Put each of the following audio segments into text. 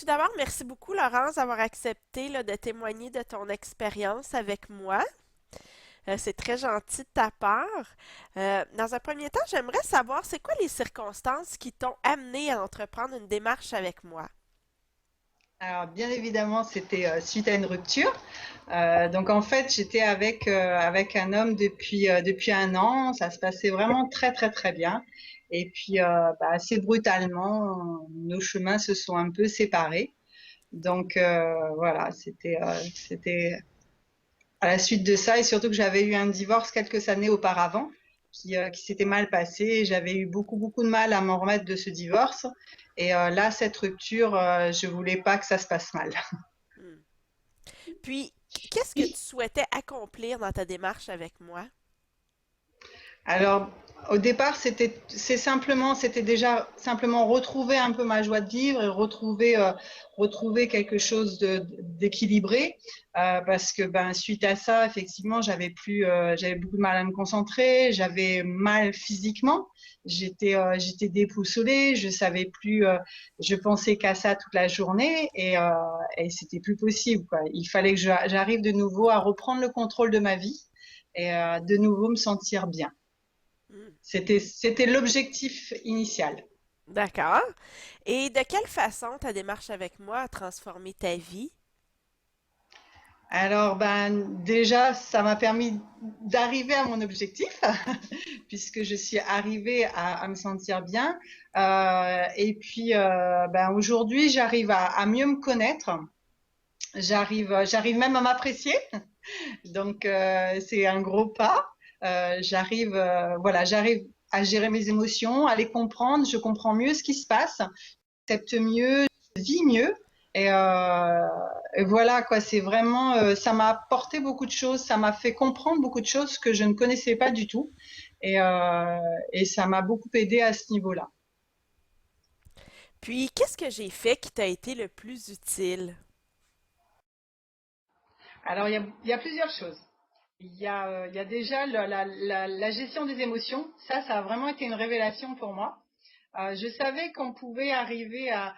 tout d'abord, merci beaucoup, Laurence, d'avoir accepté là, de témoigner de ton expérience avec moi. C'est très gentil de ta part. Dans un premier temps, j'aimerais savoir, c'est quoi les circonstances qui t'ont amené à entreprendre une démarche avec moi? Alors, bien évidemment, c'était suite à une rupture. Donc, en fait, j'étais avec un homme depuis un an. Ça se passait vraiment très, très, très bien. Et puis, assez brutalement, nos chemins se sont un peu séparés. Donc, voilà, c'était à la suite de ça. Et surtout que j'avais eu un divorce quelques années auparavant qui s'était mal passé. J'avais eu beaucoup, beaucoup de mal à m'en remettre de ce divorce. Et là, cette rupture, je voulais pas que ça se passe mal. Hmm. Puis, qu'est-ce que tu souhaitais accomplir dans ta démarche avec moi? Alors, au départ, c'était déjà simplement retrouver un peu ma joie de vivre et retrouver quelque chose d'équilibré, parce que ben suite à ça, effectivement, j'avais beaucoup de mal à me concentrer, j'avais mal physiquement, j'étais déboussolée, je savais plus, je pensais qu'à ça toute la journée et c'était plus possible, quoi. Il fallait que j'arrive de nouveau à reprendre le contrôle de ma vie et de nouveau me sentir bien. Hmm. C'était l'objectif initial. D'accord. Et de quelle façon ta démarche avec moi a transformé ta vie? Alors, ben, déjà, ça m'a permis d'arriver à mon objectif, puisque je suis arrivée à me sentir bien. Et puis, ben, aujourd'hui, j'arrive à mieux me connaître. J'arrive même à m'apprécier. Donc, c'est un gros pas. J'arrive à gérer mes émotions, à les comprendre. Je comprends mieux ce qui se passe, j'accepte mieux, je vis mieux. Et voilà quoi, c'est vraiment, ça m'a apporté beaucoup de choses, ça m'a fait comprendre beaucoup de choses que je ne connaissais pas du tout. Et, euh, et ça m'a beaucoup aidé à ce niveau-là. Puis, qu'est-ce que j'ai fait qui t'a été le plus utile? Alors il y a plusieurs choses. Il y a déjà la gestion des émotions. Ça a vraiment été une révélation pour moi. Je savais qu'on pouvait arriver à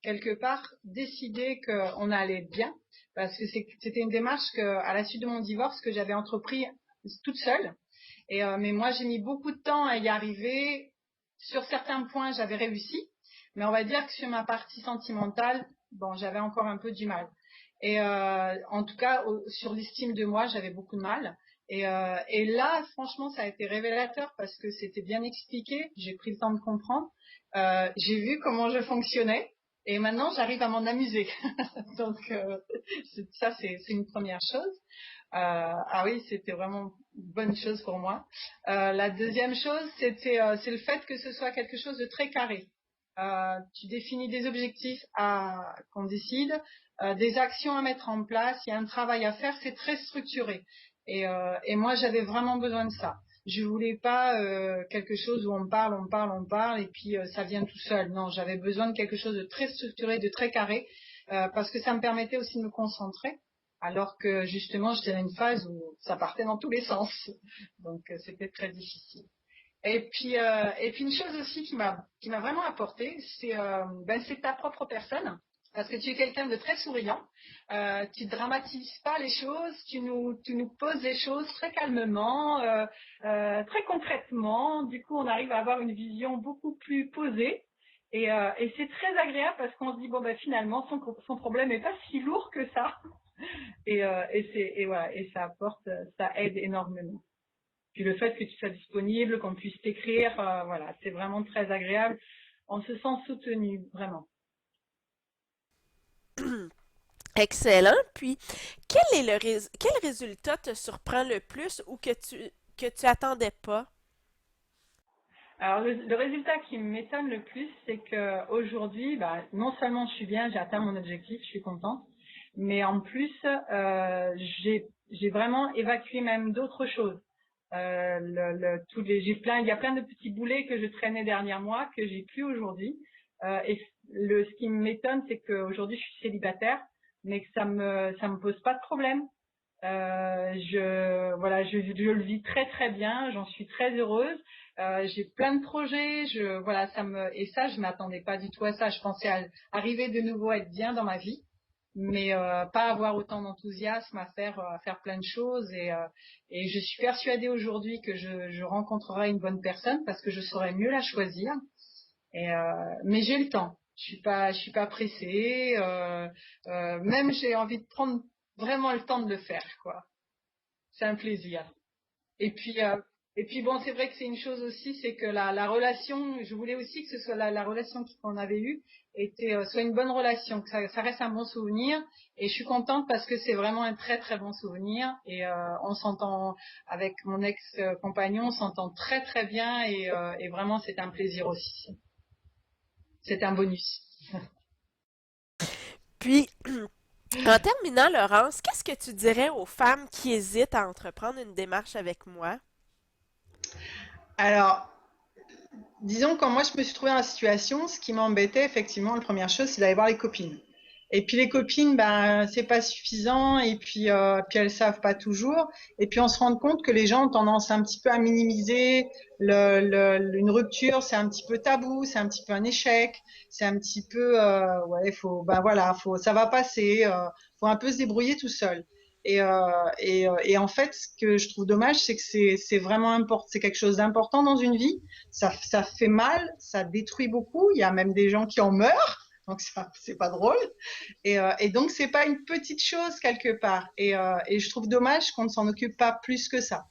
quelque part décider qu'on allait être bien, parce que c'était une démarche à la suite de mon divorce que j'avais entrepris toute seule. Mais moi, j'ai mis beaucoup de temps à y arriver. Sur certains points, j'avais réussi, mais on va dire que sur ma partie sentimentale, bon, j'avais encore un peu du mal. Et en tout cas, sur l'estime de moi, j'avais beaucoup de mal. Et là, franchement, ça a été révélateur parce que c'était bien expliqué. J'ai pris le temps de comprendre. J'ai vu comment je fonctionnais. Et maintenant, j'arrive à m'en amuser. Donc, c'est une première chose. Ah oui, c'était vraiment une bonne chose pour moi. La deuxième chose, c'est le fait que ce soit quelque chose de très carré. Tu définis des objectifs qu'on décide, des actions à mettre en place, il y a un travail à faire, c'est très structuré. Et moi, j'avais vraiment besoin de ça. Je voulais pas quelque chose où on parle, et puis ça vient tout seul. Non, j'avais besoin de quelque chose de très structuré, de très carré, parce que ça me permettait aussi de me concentrer alors que justement j'étais dans une phase où ça partait dans tous les sens. Donc c'était très difficile. Et puis une chose aussi qui m'a vraiment apporté, c'est ta propre personne. Parce que tu es quelqu'un de très souriant, tu dramatises pas les choses, tu nous poses les choses très calmement, très concrètement. Du coup, on arrive à avoir une vision beaucoup plus posée. Et c'est très agréable parce qu'on se dit bon ben finalement son problème n'est pas si lourd que ça. Et voilà, et ça apporte, ça aide énormément. Puis le fait que tu sois disponible, qu'on puisse t'écrire, voilà, c'est vraiment très agréable. On se sent soutenu, vraiment. Excellent. Puis, quel résultat te surprend le plus ou que tu attendais pas? Alors le résultat qui m'étonne le plus, c'est que aujourd'hui, bah, non seulement je suis bien, j'ai atteint mon objectif, je suis contente, mais en plus, j'ai vraiment évacué même d'autres choses. Il y a plein de petits boulets que je traînais derrière moi que j'ai plus aujourd'hui. Ce qui m'étonne, c'est qu'aujourd'hui je suis célibataire, mais que ça me pose pas de problème. Je le vis très très bien, j'en suis très heureuse. J'ai plein de projets, et ça, je m'attendais pas du tout à ça. Je pensais arriver de nouveau à être bien dans ma vie, mais pas avoir autant d'enthousiasme à faire plein de choses. Et je suis persuadée aujourd'hui que je rencontrerai une bonne personne parce que je saurai mieux la choisir. Mais j'ai le temps. Je suis pas pressée. Même j'ai envie de prendre vraiment le temps de le faire, quoi. C'est un plaisir. Et puis, euh, et puis bon, c'est vrai que c'est une chose aussi, c'est que la relation, je voulais aussi que ce soit la relation qu'on avait eue soit une bonne relation, que ça reste un bon souvenir. Et je suis contente parce que c'est vraiment un très très bon souvenir. Et on s'entend avec mon ex-compagnon, on s'entend très très bien et vraiment c'est un plaisir aussi. C'est un bonus. Puis, en terminant, Laurence, qu'est-ce que tu dirais aux femmes qui hésitent à entreprendre une démarche avec moi? Alors, disons, quand moi je me suis trouvée dans la situation, ce qui m'embêtait effectivement, la première chose, c'est d'aller voir les copines. Et puis les copines, ben c'est pas suffisant. Et puis elles savent pas toujours. Et puis on se rend compte que les gens ont tendance un petit peu à minimiser une rupture. C'est un petit peu tabou, c'est un petit peu un échec, c'est un petit peu ouais, ça va passer. Faut un peu se débrouiller tout seul. Et en fait, ce que je trouve dommage, c'est que c'est vraiment important, c'est quelque chose d'important dans une vie. Ça fait mal, ça détruit beaucoup. Il y a même des gens qui en meurent, donc ça c'est pas drôle. Et donc c'est pas une petite chose quelque part. Et je trouve dommage qu'on ne s'en occupe pas plus que ça.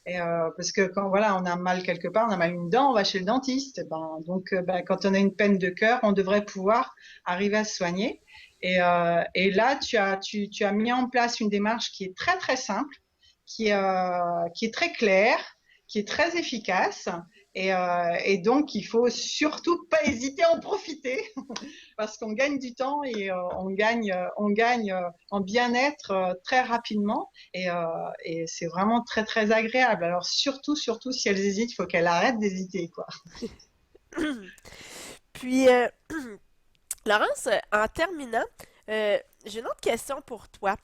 Parce que quand voilà, on a mal quelque part, on a mal une dent, on va chez le dentiste. Ben, quand on a une peine de cœur, on devrait pouvoir arriver à se soigner. Et là, tu as mis en place une démarche qui est très très simple, qui est très claire, qui est très efficace. Et donc, il faut surtout pas hésiter à en profiter parce qu'on gagne du temps et on gagne en bien-être très rapidement et c'est vraiment très très agréable. Alors surtout si elles hésitent, il faut qu'elles arrêtent d'hésiter quoi. Puis, Laurence, en terminant, j'ai une autre question pour toi.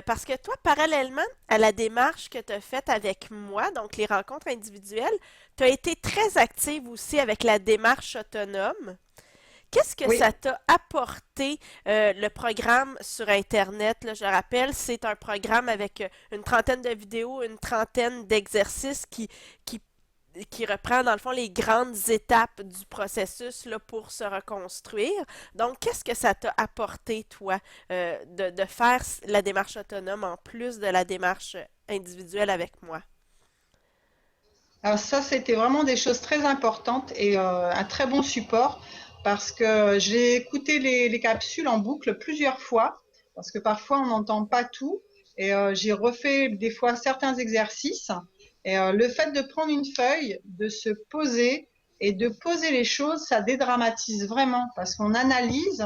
Parce que toi, parallèlement à la démarche que tu as faite avec moi, donc les rencontres individuelles, tu as été très active aussi avec la démarche autonome. Qu'est-ce que Oui. ça t'a apporté, le programme sur Internet, là, je rappelle, c'est un programme avec une trentaine de vidéos, une trentaine d'exercices qui, qui reprend dans le fond les grandes étapes du processus là, pour se reconstruire. Donc, qu'est-ce que ça t'a apporté, toi, de faire la démarche autonome en plus de la démarche individuelle avec moi? Alors ça, c'était vraiment des choses très importantes et un très bon support parce que j'ai écouté les capsules en boucle plusieurs fois parce que parfois on n'entend pas tout et j'ai refait des fois certains exercices et le fait de prendre une feuille, de se poser et de poser les choses, ça dédramatise vraiment parce qu'on analyse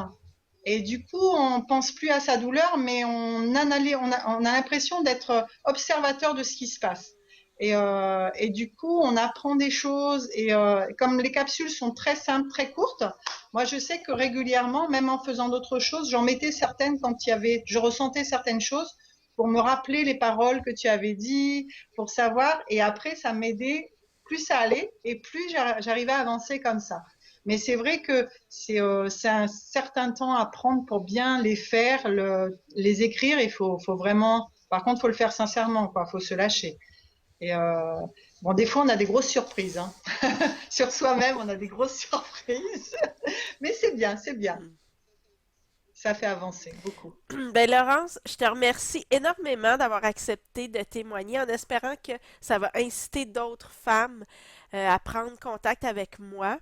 et du coup on pense plus à sa douleur mais on analyse, on a l'impression d'être observateur de ce qui se passe. Et du coup, on apprend des choses. Et comme les capsules sont très simples, très courtes, moi, je sais que régulièrement, même en faisant d'autres choses, j'en mettais certaines quand je ressentais certaines choses pour me rappeler les paroles que tu avais dit, pour savoir. Et après, ça m'aidait. Plus ça allait et plus j'arrivais à avancer comme ça. Mais c'est vrai que c'est un certain temps à prendre pour bien les faire, les écrire. Faut vraiment. Par contre, faut le faire sincèrement, quoi. Faut se lâcher. Et bon, des fois, on a des grosses surprises. Hein. Sur soi-même, on a des grosses surprises. Mais c'est bien, c'est bien. Ça fait avancer beaucoup. Ben Laurence, je te remercie énormément d'avoir accepté de témoigner en espérant que ça va inciter d'autres femmes à prendre contact avec moi.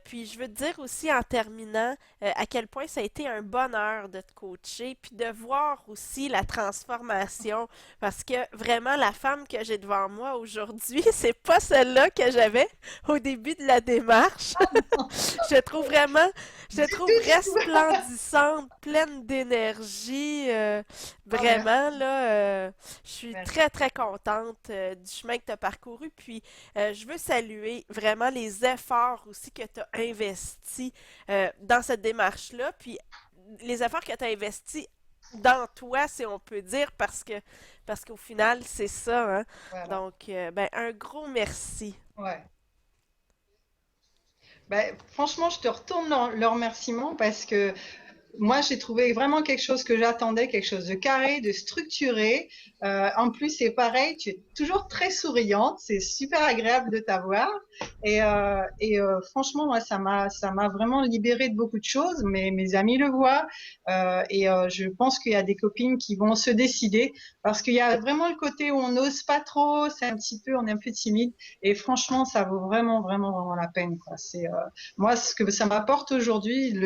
Puis je veux te dire aussi en terminant à quel point ça a été un bonheur de te coacher, puis de voir aussi la transformation, parce que vraiment la femme que j'ai devant moi aujourd'hui, c'est pas celle-là que j'avais au début de la démarche. Je la trouve vraiment, je la Du trouve tout, du tout. resplendissante, pleine d'énergie. Oh, merci, Vraiment, là, je suis merci. très, très contente du chemin que tu as parcouru. Puis, je veux saluer vraiment les efforts aussi que tu as investis dans cette démarche-là. Puis, les efforts que tu as investis dans toi, si on peut dire, parce qu'au final, c'est ça, hein. Voilà. Donc, ben, un gros merci. Ouais. Ben, franchement, je te retourne le remerciement parce que moi, j'ai trouvé vraiment quelque chose que j'attendais, quelque chose de carré, de structuré. En plus, c'est pareil, tu es toujours très souriante, c'est super agréable de t'avoir. Franchement, moi, ça m'a vraiment libérée de beaucoup de choses. Mes amis le voient, je pense qu'il y a des copines qui vont se décider parce qu'il y a vraiment le côté où on n'ose pas trop, c'est un petit peu, on est un peu timide. Et franchement, ça vaut vraiment, vraiment, vraiment la peine, quoi. Moi, ce que ça m'apporte aujourd'hui,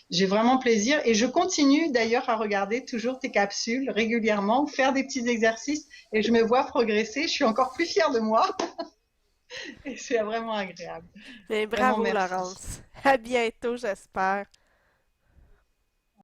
j'ai vraiment plaisir et je continue d'ailleurs à regarder toujours tes capsules régulièrement, faire des petits exercices et je me vois progresser. Je suis encore plus fière de moi et c'est vraiment agréable. Mais Vraiment bravo, merci. Laurence. À bientôt, j'espère.